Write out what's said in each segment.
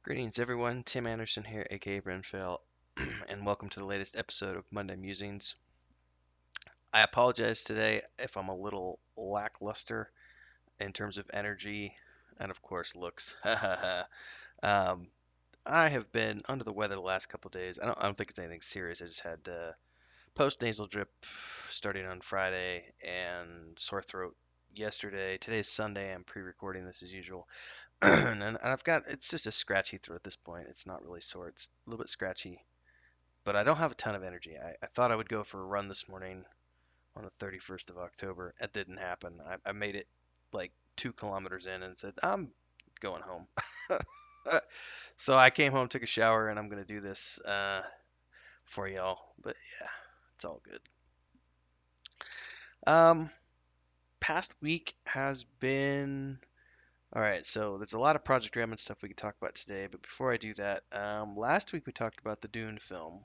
Greetings, everyone. Tim Anderson here, aka Brenfell, and welcome to the latest episode of Monday Musings. I apologize today if I'm a little lackluster in terms of energy and, of course, looks. um, I have been under the weather the last couple of days. I don't think it's anything serious. I just had post-nasal drip starting on Friday and sore throat yesterday. Today's Sunday. I'm pre-recording this as usual. And I've got it's just a scratchy throat at this point. It's not really sore. It's a little bit scratchy, but I don't have a ton of energy. I thought I would go for a run this morning on the 31st of October. It didn't happen. I made it like 2 kilometers in and said, I'm going home. So I came home, took a shower, and I'm going to do this for y'all. But yeah, it's all good. Um, Past week has been all right. So there's a lot of Project Raymond stuff we could talk about today. But before I do that, last week we talked about the Dune film,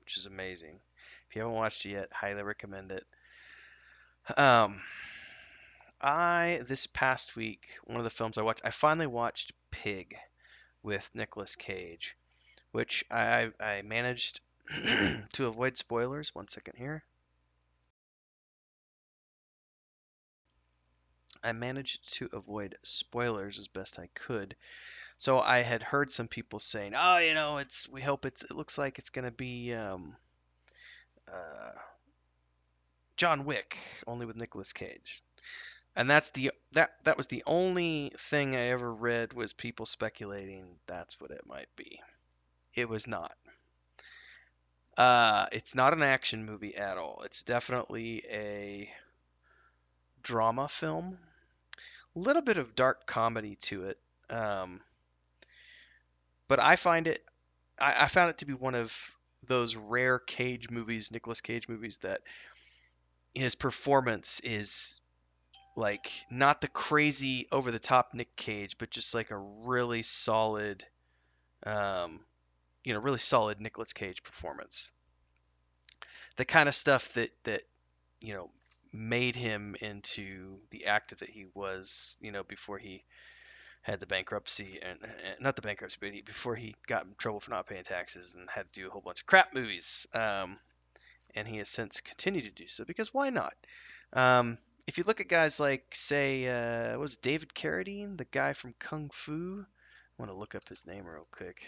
which is amazing. If you haven't watched it yet, highly recommend it. Um, I this past week, one of the films I finally watched Pig with Nicolas Cage, which I managed to avoid spoilers. One second here. I managed to avoid spoilers as best I could. So I had heard some people saying, "Oh, it's we hope it looks like it's gonna be uh, John Wick, only with Nicolas Cage." And that was the only thing I ever read was people speculating that's what it might be. It was not. It's not an action movie at all. It's definitely a drama film. A little bit of dark comedy to it. Um, but I found it to be one of those rare Cage movies, Nicolas Cage movies, that his performance is like not the crazy over the top Nick Cage, but just like a really solid um, really solid Nicolas Cage performance. The kind of stuff that you know made him into the actor that he was, before he had the bankruptcy and not the bankruptcy, but before he got in trouble for not paying taxes and had to do a whole bunch of crap movies. And he has since continued to do so because why not? Um, if you look at guys like, say, what was it, David Carradine, the guy from Kung Fu? I want to look up his name real quick.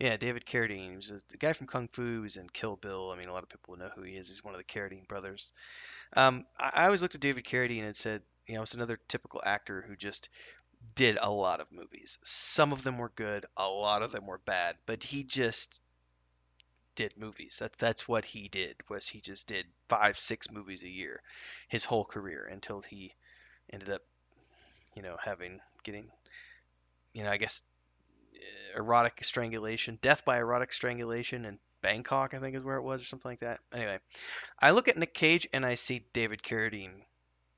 Yeah, David Carradine. He was the guy from Kung Fu. He's in Kill Bill. I mean, a lot of people know who he is. He's one of the Carradine brothers. I always looked at David Carradine and said, it's another typical actor who just did a lot of movies. Some of them were good, a lot of them were bad, but he just did movies. That's what he did. Was he just did 5, 6 movies a year, his whole career until he ended up, having getting, I guess erotic strangulation, death by erotic strangulation in Bangkok, I think is where it was, or something like that. Anyway, I look at Nick Cage and I see David Carradine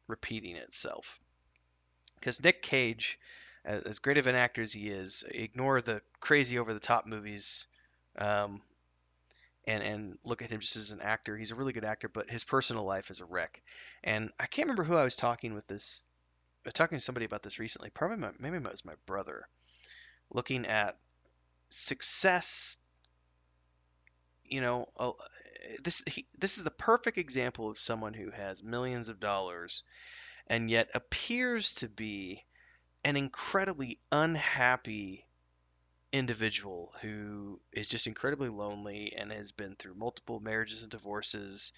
repeating itself. Because Nick Cage, as great of an actor as he is, ignore the crazy over the top movies, um, and look at him just as an actor. He's a really good actor, but his personal life is a wreck. And I can't remember who I was talking with this. I was talking to somebody about this recently. Probably maybe it was my brother. Looking at success, you know, uh, this is the perfect example of someone who has millions of dollars and yet appears to be an incredibly unhappy individual who is just incredibly lonely and has been through multiple marriages and divorces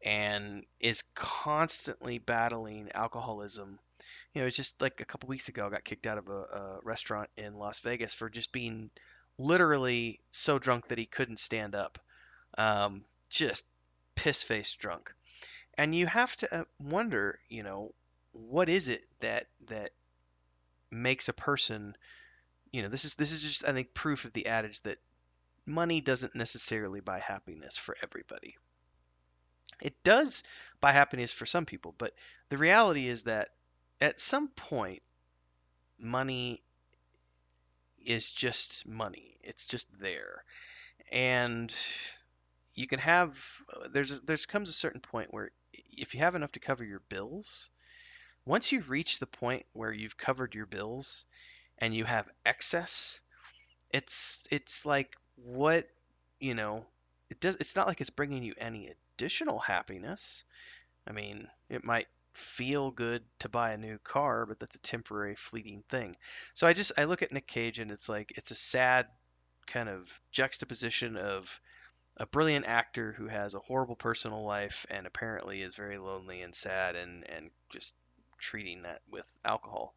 and is constantly battling alcoholism. It's just like a couple weeks ago, I got kicked out of a restaurant in Las Vegas for just being literally so drunk that he couldn't stand up. Just piss faced drunk. And you have to wonder, what is it that makes a person, this is just, I think, proof of the adage that money doesn't necessarily buy happiness for everybody. It does buy happiness for some people, but the reality is that at some point, money is just money. It's just there. And you can have there's comes a certain point where if you have enough to cover your bills, once you reach the point where you've covered your bills and you have excess, it's like what, you know, it's not like it's bringing you any additional happiness. I mean, it might feel good to buy a new car, but that's a temporary fleeting thing. So I look at Nick Cage and it's like it's a sad kind of juxtaposition of a brilliant actor who has a horrible personal life and apparently is very lonely and sad and just treating that with alcohol.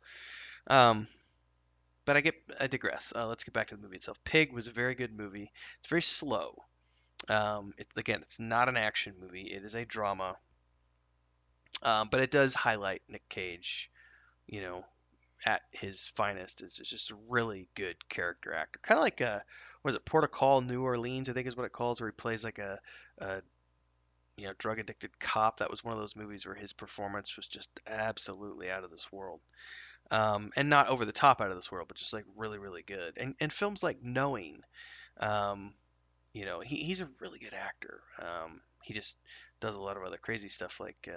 Um, but I digress. Let's get back to the movie itself. Pig was a very good movie. It's very slow. Again, it's not an action movie. It is a drama, but it does highlight Nick Cage, you know, at his finest. Is just a really good character actor. Kind of like was it Port of Call, New Orleans? I think is what it calls, where he plays like a drug addicted cop. That was one of those movies where his performance was just absolutely out of this world. And not over the top out of this world, but just like really, really good. And films like Knowing, um, he's a really good actor. He just does a lot of other crazy stuff like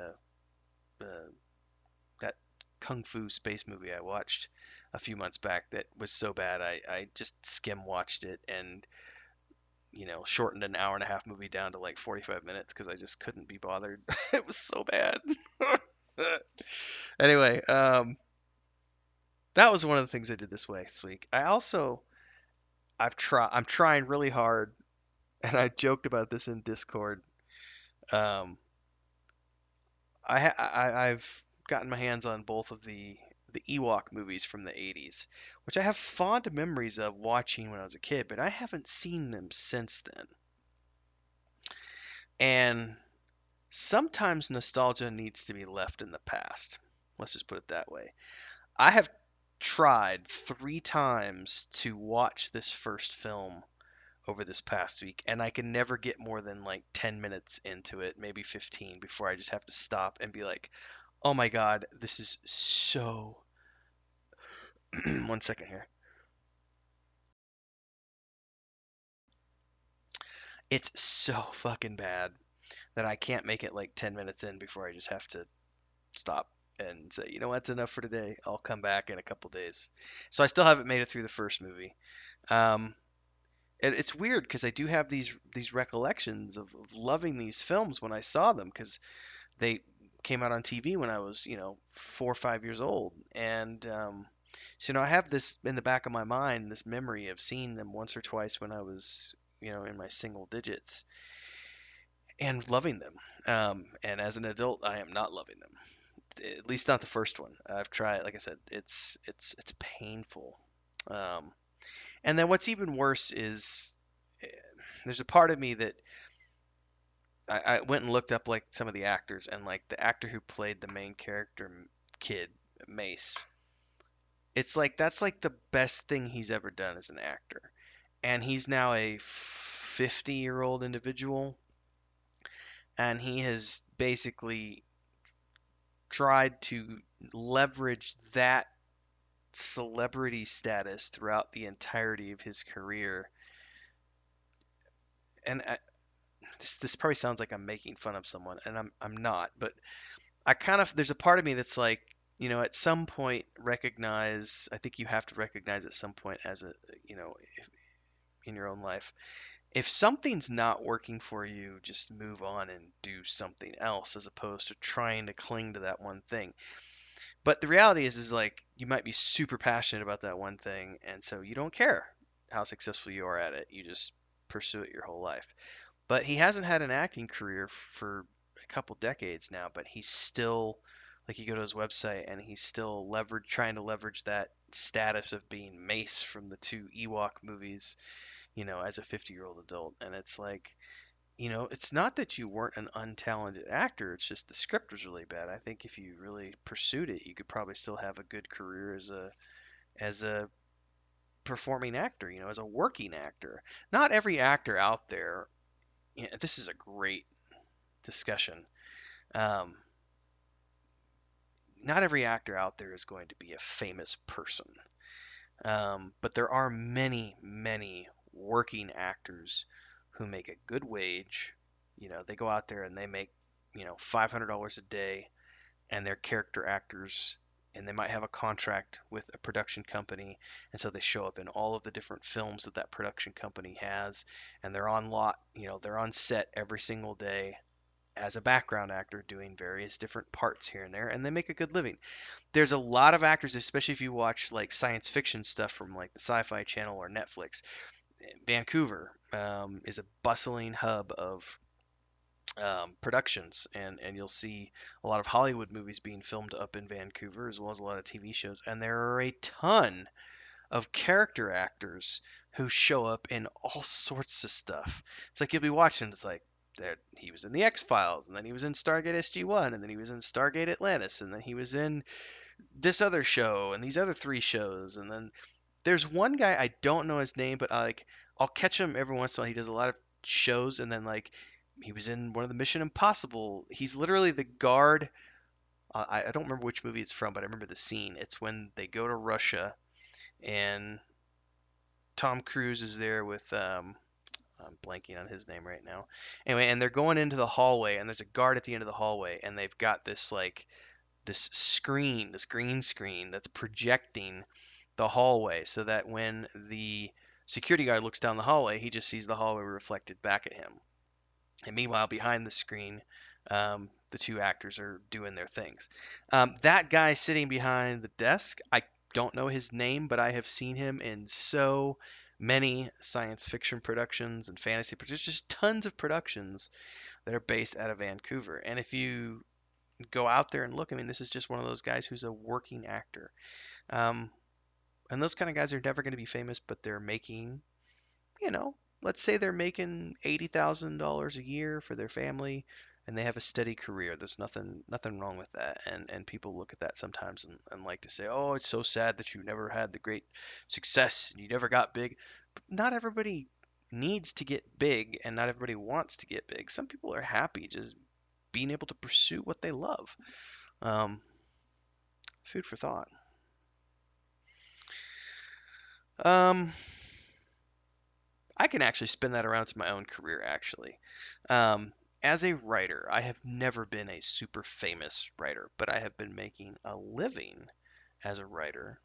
that kung fu space movie I watched a few months back that was so bad I just skim watched it and shortened an hour and a half movie down to like 45 minutes because I just couldn't be bothered. It was so bad. Anyway, that was one of the things I did this week. I'm trying really hard, and I joked about this in Discord. Um, I've gotten my hands on both of the Ewok movies from the 80s, which I have fond memories of watching when I was a kid, but I haven't seen them since then. And sometimes nostalgia needs to be left in the past. Let's just put it that way. I have tried 3 times to watch this first film over this past week, and I can never get more than like 10 minutes into it, maybe 15, before I just have to stop and be like, oh my God, this is so. One second here. It's so fucking bad that I can't make it like 10 minutes in before I just have to stop and say, you know what, that's enough for today. I'll come back in a couple days. So I still haven't made it through the first movie. Um, it's weird because I do have these recollections of loving these films when I saw them because they came out on TV when I was 4 or 5 years old, and I have this in the back of my mind, this memory of seeing them once or twice when I was in my single digits and loving them. And as an adult, I am not loving them. At least not the first one. I've tried, like I said, it's painful. Um, and then what's even worse is eh, there's a part of me that I went and looked up like some of the actors and like the actor who played the main character kid Mace. It's like that's like the best thing he's ever done as an actor, and he's now a 50-year-old individual, and he has basically tried to leverage that celebrity status throughout the entirety of his career. And this probably sounds like I'm making fun of someone, and I'm not, but I kind of there's a part of me that's like, at some point recognize. I think you have to recognize at some point as a, in your own life, if something's not working for you, just move on and do something else as opposed to trying to cling to that one thing. But the reality is like you might be super passionate about that one thing, and so you don't care how successful you are at it. You just pursue it your whole life. But he hasn't had an acting career for a couple decades now, but he's still like you go to his website and he's still trying to leverage that status of being Mace from the two Ewok movies, as a 50-year-old adult. And it's like, it's not that you weren't an untalented actor, it's just the script was really bad. I think if you really pursued it, you could probably still have a good career as a performing actor, as a working actor. Not every actor out there, this is a great discussion. Um, Not every actor out there is going to be a famous person, but there are many, many working actors who make a good wage. They go out there and they make $500 a day, and they're character actors and they might have a contract with a production company, and so they show up in all of the different films that that production company has, and they're on lot, they're on set every single day as a background actor doing various different parts here and there, and they make a good living. There's a lot of actors, especially if you watch like science fiction stuff from like the Sci-Fi Channel or Netflix. Vancouver is a bustling hub of productions, and you'll see a lot of Hollywood movies being filmed up in Vancouver, as well as a lot of TV shows. And there are a ton of character actors who show up in all sorts of stuff. It's like you'll be watching, it's like there he was in the X Files, and then he was in Stargate SG-1, and then he was in Stargate Atlantis, and then he was in this other show and these other three shows, and then there's one guy I don't know his name, but I'll catch him every once in a while. He does a lot of shows, and then like he was in one of the Mission Impossible. He's literally the guard. I don't remember which movie it's from, but I remember the scene. It's when they go to Russia, and Tom Cruise is there with I'm blanking on his name right now. Anyway, and they're going into the hallway, and there's a guard at the end of the hallway, and they've got this like this screen, this green screen that's projecting the hallway so that when the security guard looks down the hallway, he just sees the hallway reflected back at him. And meanwhile, behind the screen, the two actors are doing their things. That guy sitting behind the desk, I don't know his name, but I have seen him in so many science fiction productions and fantasy productions, just tons of productions that are based out of Vancouver. And if you go out there and look, I mean, this is just one of those guys who's a working actor. Um, and those kind of guys are never going to be famous, but they're making, you know, let's say they're making $80,000 a year for their family, and they have a steady career. There's nothing wrong with that. And people look at that sometimes and like to say, oh, it's so sad that you never had the great success and you never got big. But not everybody needs to get big, and not everybody wants to get big. Some people are happy just being able to pursue what they love. Um, Food for thought. Um, I can actually spin that around to my own career, actually. Um, as a writer, I have never been a super famous writer, but I have been making a living as a writer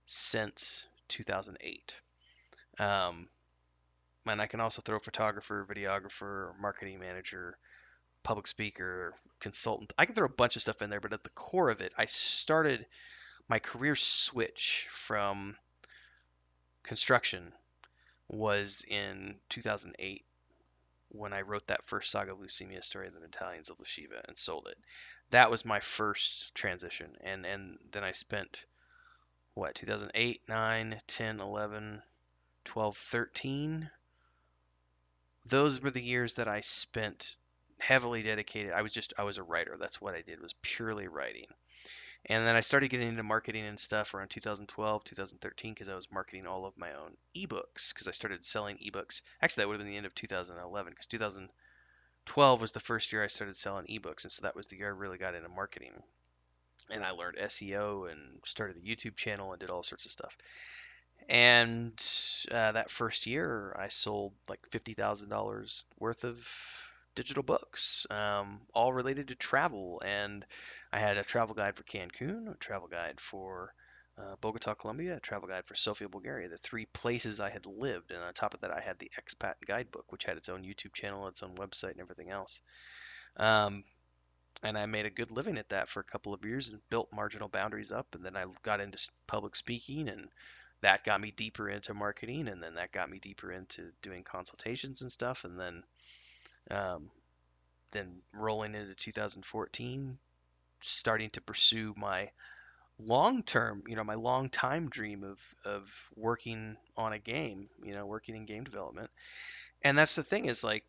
since 2008. Um, and I can also throw photographer, videographer, marketing manager, public speaker, consultant. I can throw a bunch of stuff in there, but at the core of it, I started my career switch from construction was in 2008 when I wrote that first Saga of Leucemia story of the Battalions of Lushiva and sold it. That was my first transition. And then I spent, what, 2008, 9, 10, 11, 12, 13. Those were the years that I spent heavily dedicated. I was a writer. That's what I did, was purely writing. And then I started getting into marketing and stuff around 2012, 2013 because I was marketing all of my own ebooks because I started selling ebooks. Actually, that would have been the end of 2011 because 2012 was the first year I started selling ebooks, and so that was the year I really got into marketing. And I learned SEO and started a YouTube channel and did all sorts of stuff. And that first year, I sold like $50,000 worth of digital books, all related to travel. And I had a travel guide for Cancun, a travel guide for Bogota, Colombia, a travel guide for Sofia, Bulgaria, the three places I had lived. And on top of that, I had the expat guidebook, which had its own YouTube channel, its own website, and everything else. Um, and I made a good living at that for a couple of years and built marginal boundaries up. And then I got into public speaking, and that got me deeper into marketing, and then that got me deeper into doing consultations and stuff. And um, then rolling into 2014, starting to pursue my long term, my long time dream of working on a game, working in game development. And that's the thing is like,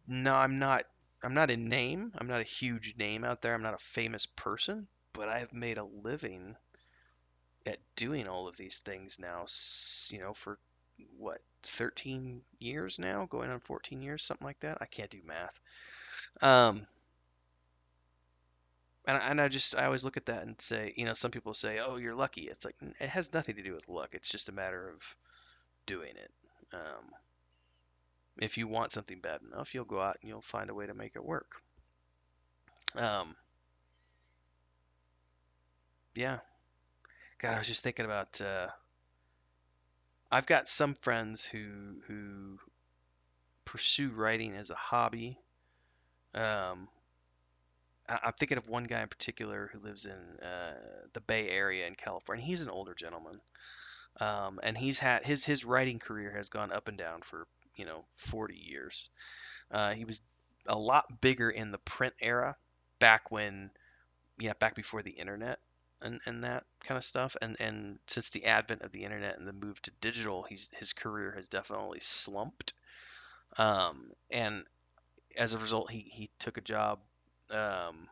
no, I'm not a name. I'm not a huge name out there. I'm not a famous person, but I've made a living at doing all of these things now, for what, 13 years now, going on 14 years, something like that. I can't do math. Um, and I always look at that and say, some people say, oh, you're lucky. It's like, it has nothing to do with luck. It's just a matter of doing it. If you want something bad enough, you'll go out and you'll find a way to make it work. Um, yeah. God, I was just thinking about. I've got some friends who pursue writing as a hobby. Um, I'm thinking of one guy in particular who lives in the Bay Area in California. He's an older gentleman, and he's had his writing career has gone up and down for 40 years. He was a lot bigger in the print era, back when back before the internet and that kind of stuff. And since the advent of the internet and the move to digital, his career has definitely slumped. And as a result, he took a job um,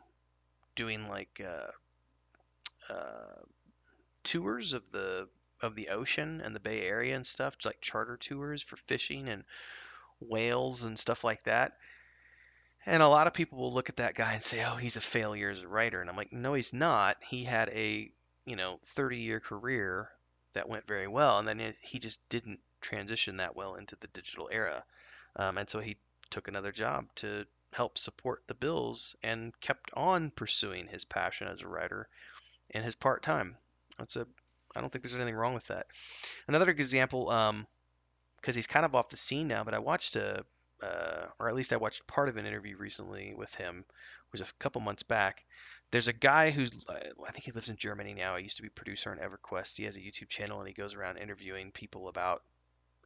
doing like tours of the ocean and the Bay Area and stuff, like charter tours for fishing and whales and stuff like that. And a lot of people will look at that guy and say, "Oh, he's a failure as a writer." And I'm like, "No, he's not. He had a 30-year career that went very well, and then he just didn't transition that well into the digital era. And so he took another job to help support the bills and kept on pursuing his passion as a writer in his part time. That's a I don't think there's anything wrong with that. Another example, because he's kind of off the scene now, but I watched or at least I watched part of an interview recently with him. It was a couple months back. There's a guy I think he lives in Germany now. He used to be producer on EverQuest. He has a YouTube channel and he goes around interviewing people about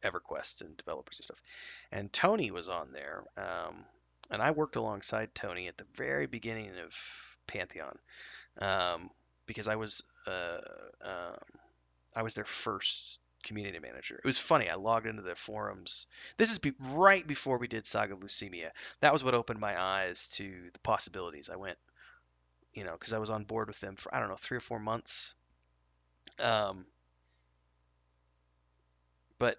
EverQuest and developers and stuff. And Tony was on there, and I worked alongside Tony at the very beginning of Pantheon, um, because um, I was their first community manager. It was funny. I logged into their forums. This is right before we did Saga Leukemia. That was what opened my eyes to the possibilities. I went, because I was on board with them for, I don't know, 3 or 4 months. Um, but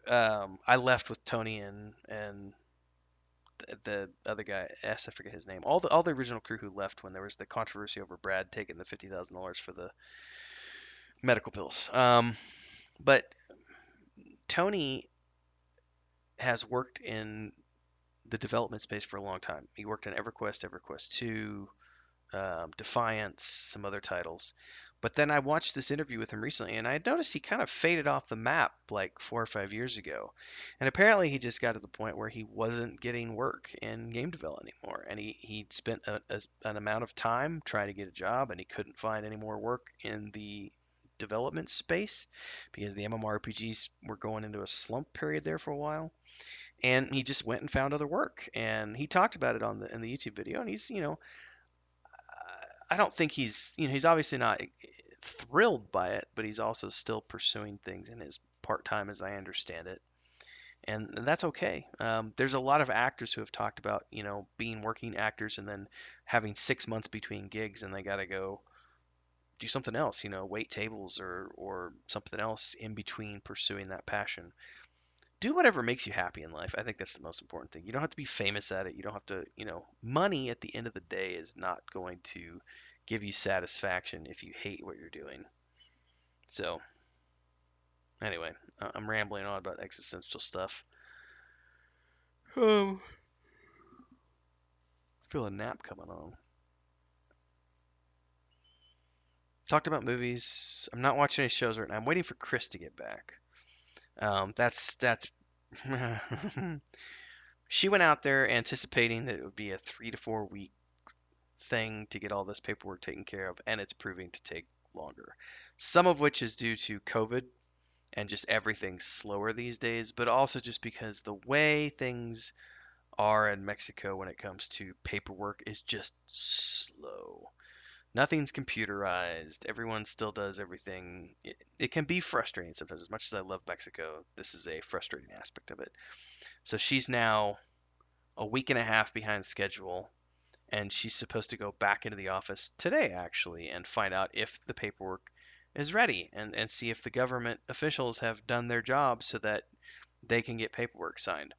I left with Tony and the other guy, I forget his name. All the original crew who left when there was the controversy over Brad taking the $50,000 for the medical bills. But Tony has worked in the development space for a long time. He worked on EverQuest, EverQuest 2, Defiance, some other titles. But then I watched this interview with him recently, and I noticed he kind of faded off the map like 4 or 5 years ago. And apparently, he just got to the point where he wasn't getting work in game development anymore, and he spent an amount of time trying to get a job, and he couldn't find any more work in the development space because the MMORPGs were going into a slump period there for a while, and he just went and found other work. And he talked about it on the in the YouTube video, and he's I don't think he's obviously not thrilled by it, but he's also still pursuing things in his part time, as I understand it, and that's okay. There's a lot of actors who have talked about being working actors and then having 6 months between gigs, and they got to go do something else, wait tables or something else in between pursuing that passion. Do whatever makes you happy in life. I think that's the most important thing. You don't have to be famous at it. You don't have to, money at the end of the day is not going to give you satisfaction if you hate what you're doing. So, anyway, I'm rambling on about existential stuff. I feel a nap coming on. Talked about movies. I'm not watching any shows right now. I'm waiting for Chris to get back. That's she went out there anticipating that it would be a 3 to 4 week thing to get all this paperwork taken care of, and it's proving to take longer. Some of which is due to COVID and just everything slower these days, but also just because the way things are in Mexico when it comes to paperwork is just slow. Nothing's computerized. Everyone still does everything. It can be frustrating sometimes. As much as I love Mexico, this is a frustrating aspect of it. So she's now a week and a half behind schedule, and she's supposed to go back into the office today actually and find out if the paperwork is ready and see if the government officials have done their job so that they can get paperwork signed.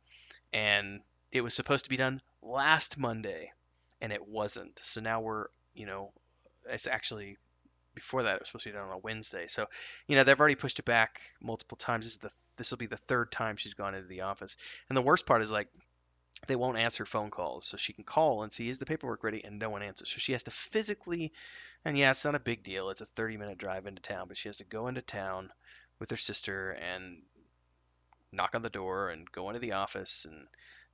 And it was supposed to be done last Monday and it wasn't. So now it's actually before that it was supposed to be done on a Wednesday. So, they've already pushed it back multiple times. This will be the third time she's gone into the office. And the worst part is like they won't answer phone calls. So she can call and see, is the paperwork ready? And no one answers. So she has to physically, and yeah, it's not a big deal. It's a 30-minute drive into town, but she has to go into town with her sister and knock on the door and go into the office and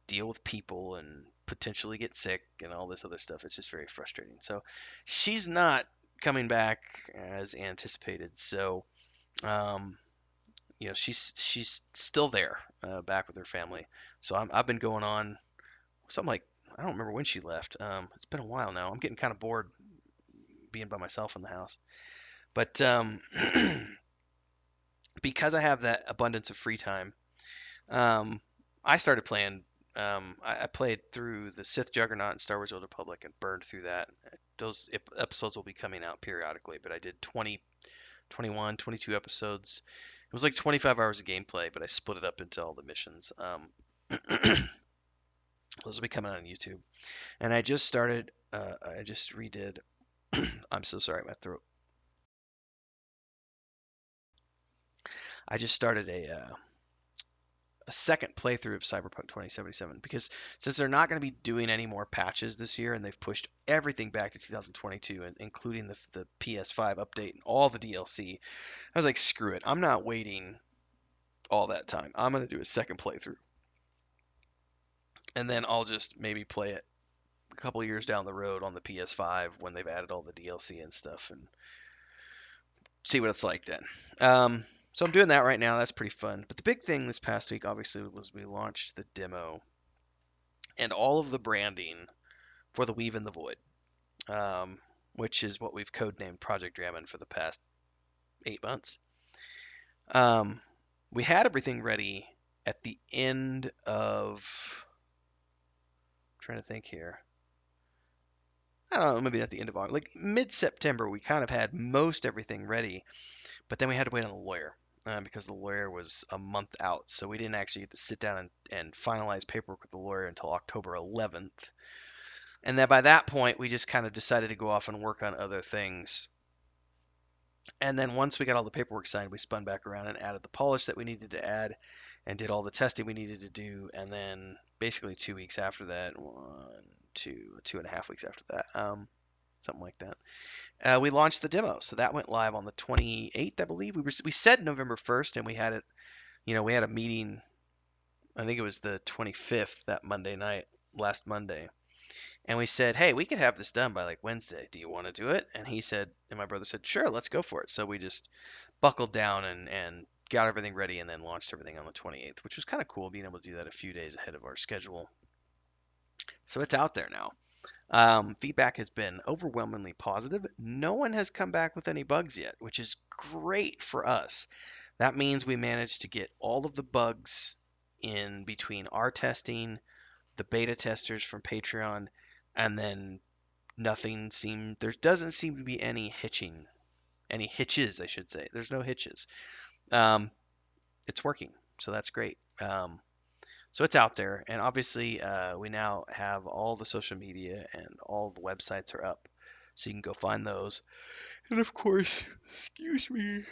deal with people and potentially get sick and all this other stuff. It's just very frustrating. So she's not coming back as anticipated. So um, she's still there, back with her family. So I've been going on something like, I don't remember when she left. It's been a while now. I'm getting kind of bored being by myself in the house. But because I have that abundance of free time, um, I started playing. I played through the Sith Juggernaut and Star Wars: Old Republic and burned through that. Those episodes will be coming out periodically, but I did 20, 21, 22 episodes. It was like 25 hours of gameplay, but I split it up into all the missions. Those will be coming out on YouTube. And I just started. I just redid. I'm so sorry, my throat. I just started a second playthrough of Cyberpunk 2077 because since they're not going to be doing any more patches this year and they've pushed everything back to 2022, and including the PS5 update and all the DLC, I was like, screw it. I'm not waiting all that time. I'm going to do a second playthrough, and then I'll just maybe play it a couple years down the road on the PS5 when they've added all the DLC and stuff, and see what it's like then. So I'm doing that right now. That's pretty fun. But the big thing this past week, obviously, was we launched the demo and all of the branding for the Weave in the Void, um, which is what we've codenamed Project Jammin for the past 8 months. Um, we had everything ready at the end of. I'm trying to think here. I don't know, maybe at the end of August, like mid-September, we kind of had most everything ready. But then we had to wait on the lawyer, because the lawyer was a month out. So we didn't actually get to sit down and finalize paperwork with the lawyer until October 11th. And then by that point, we just kind of decided to go off and work on other things. And then once we got all the paperwork signed, we spun back around and added the polish that we needed to add and did all the testing we needed to do. And then basically 2 weeks after that, 2.5 weeks after that, something like that, we launched the demo. So that went live on the 28th, I believe. We said November 1st, and we had it. We had a meeting. I think it was the 25th, that Monday night, last Monday, and we said, hey, we could have this done by like Wednesday. Do you want to do it? And he said, and my brother said, sure, let's go for it. So we just buckled down and got everything ready, and then launched everything on the 28th, which was kind of cool, being able to do that a few days ahead of our schedule. So it's out there now. Feedback has been overwhelmingly positive. No one has come back with any bugs yet, which is great for us. That means we managed to get all of the bugs in between our testing, the beta testers from Patreon, and then there doesn't seem to be any hitches, I should say. There's no hitches. Um, it's working, so that's great. So it's out there, and obviously we now have all the social media and all the websites are up, so you can go find those. And of course, excuse me,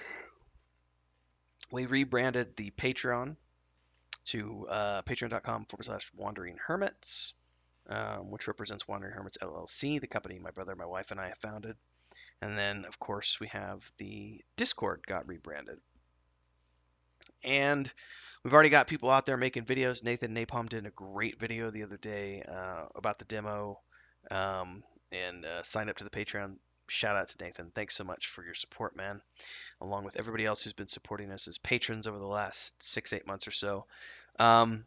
we rebranded the Patreon to patreon.com/wandering hermits, which represents Wandering Hermits LLC, the company my brother, my wife, and I have founded. And then, of course, we have the Discord got rebranded. And we've already got people out there making videos. Nathan Napalm did a great video the other day about the demo, and signed up to the Patreon. Shout out to Nathan. Thanks so much for your support, man, along with everybody else who's been supporting us as patrons over the last 6-8 months or so. Um,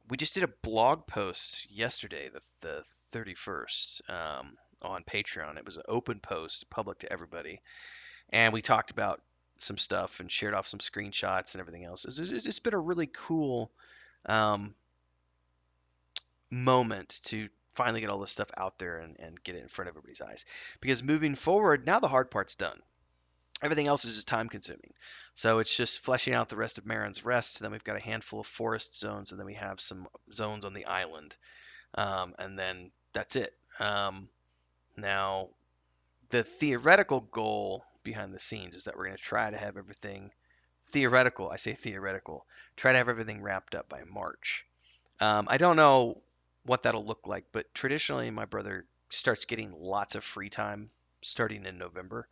we just did a blog post yesterday, the 31st, on Patreon. It was an open post, public to everybody, and we talked about some stuff and shared off some screenshots and everything else. It's been a really cool um, moment to finally get all this stuff out there and get it in front of everybody's eyes. Because moving forward, now the hard part's done. Everything else is just time consuming. So it's just fleshing out the rest of Marin's Rest. Then we've got a handful of forest zones, and then we have some zones on the island. And then that's it. Now, the theoretical goal behind the scenes is that we're going to try to have everything theoretical. I say theoretical. Try to have everything wrapped up by March. I don't know what that'll look like, but traditionally my brother starts getting lots of free time starting in November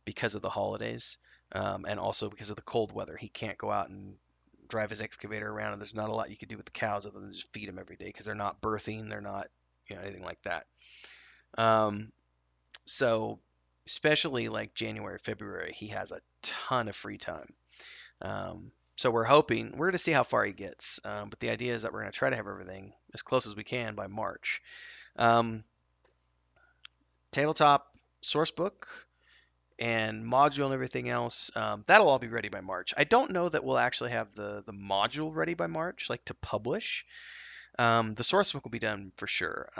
because of the holidays, and also because of the cold weather. He can't go out and drive his excavator around, and there's not a lot you can do with the cows other than just feed them every day because they're not birthing, they're not, anything like that. Um, so especially like January, February, he has a ton of free time. So we're going to see how far he gets. But the idea is that we're going to try to have everything as close as we can by March. Um, Tabletop source book and module and everything else, that'll all be ready by March. I don't know that we'll actually have the module ready by March, like to publish. The source book will be done for sure.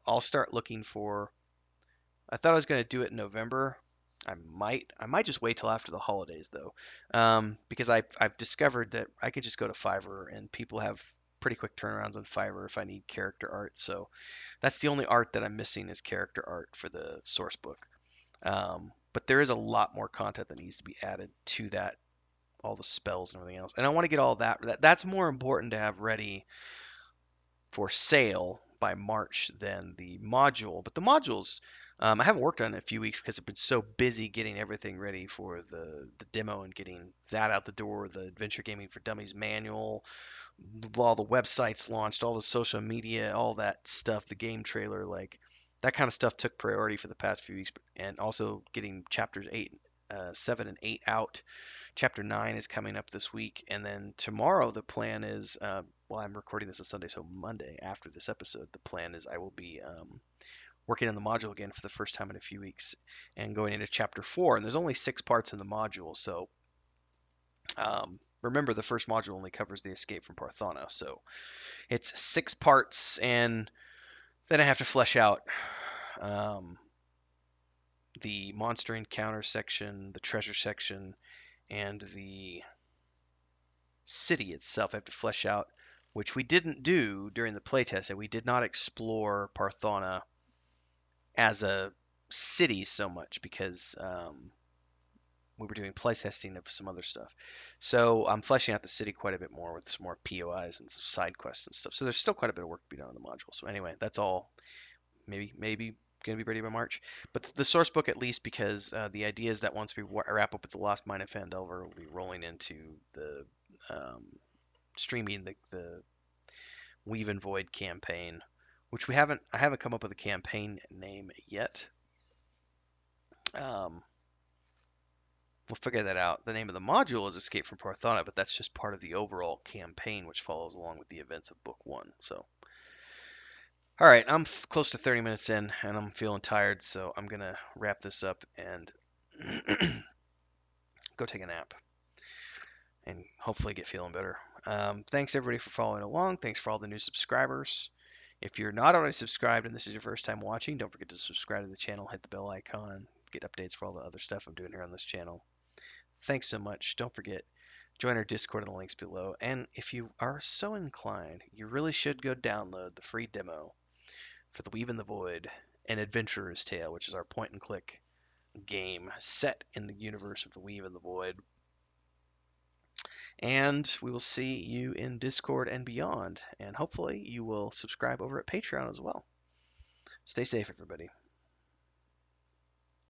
I'll start looking for. I thought I was going to do it in November. I might just wait till after the holidays though, because I've discovered that I could just go to Fiverr and people have pretty quick turnarounds on Fiverr if I need character art. So that's the only art that I'm missing is character art for the source book. But there is a lot more content that needs to be added to that, all the spells and everything else. And I want to get all that's more important to have ready for sale by March than the module. But the modules, I haven't worked on it in a few weeks because I've been so busy getting everything ready for the demo and getting that out the door, the Adventure Gaming for Dummies manual, all the websites launched, all the social media, all that stuff, the game trailer, like that kind of stuff took priority for the past few weeks, and also getting chapters 7, and 8 out. Chapter 9 is coming up this week, and then tomorrow the plan is, well, I'm recording this on Sunday, so Monday after this episode, the plan is I will be working on the module again for the first time in a few weeks and going into chapter 4. And there's only 6 parts in the module, so remember the first module only covers the escape from Parthana, so it's 6 parts, and then I have to flesh out um, the monster encounter section, the treasure section, and the city itself. I have to flesh out, which we didn't do during the playtest. We did not explore Parthana as a city so much because we were doing playtesting of some other stuff. So I'm fleshing out the city quite a bit more with some more POIs and some side quests and stuff. So there's still quite a bit of work to be done on the module. So anyway, that's all maybe going to be ready by March. But the source book at least, because the idea is that once we wrap up with the Lost Mine of Phandelver, we'll be rolling into the um, streaming the Weave and Void campaign, which I haven't come up with a campaign name yet. Um, we'll figure that out. The name of the module is Escape from Parthana, but that's just part of the overall campaign, which follows along with the events of Book One. So, all right, I'm close to 30 minutes in, and I'm feeling tired, so I'm gonna wrap this up and go take a nap, and hopefully get feeling better. Thanks everybody for following along. Thanks for all the new subscribers. If you're not already subscribed and this is your first time watching, don't forget to subscribe to the channel, hit the bell icon, get updates for all the other stuff I'm doing here on this channel. Thanks so much. Don't forget, join our Discord in the links below. And if you are so inclined, you really should go download the free demo for The Weave in the Void, An Adventurer's Tale, which is our point and click game set in the universe of The Weave in the Void. And we will see you in Discord and beyond. And hopefully you will subscribe over at Patreon as well. Stay safe, everybody.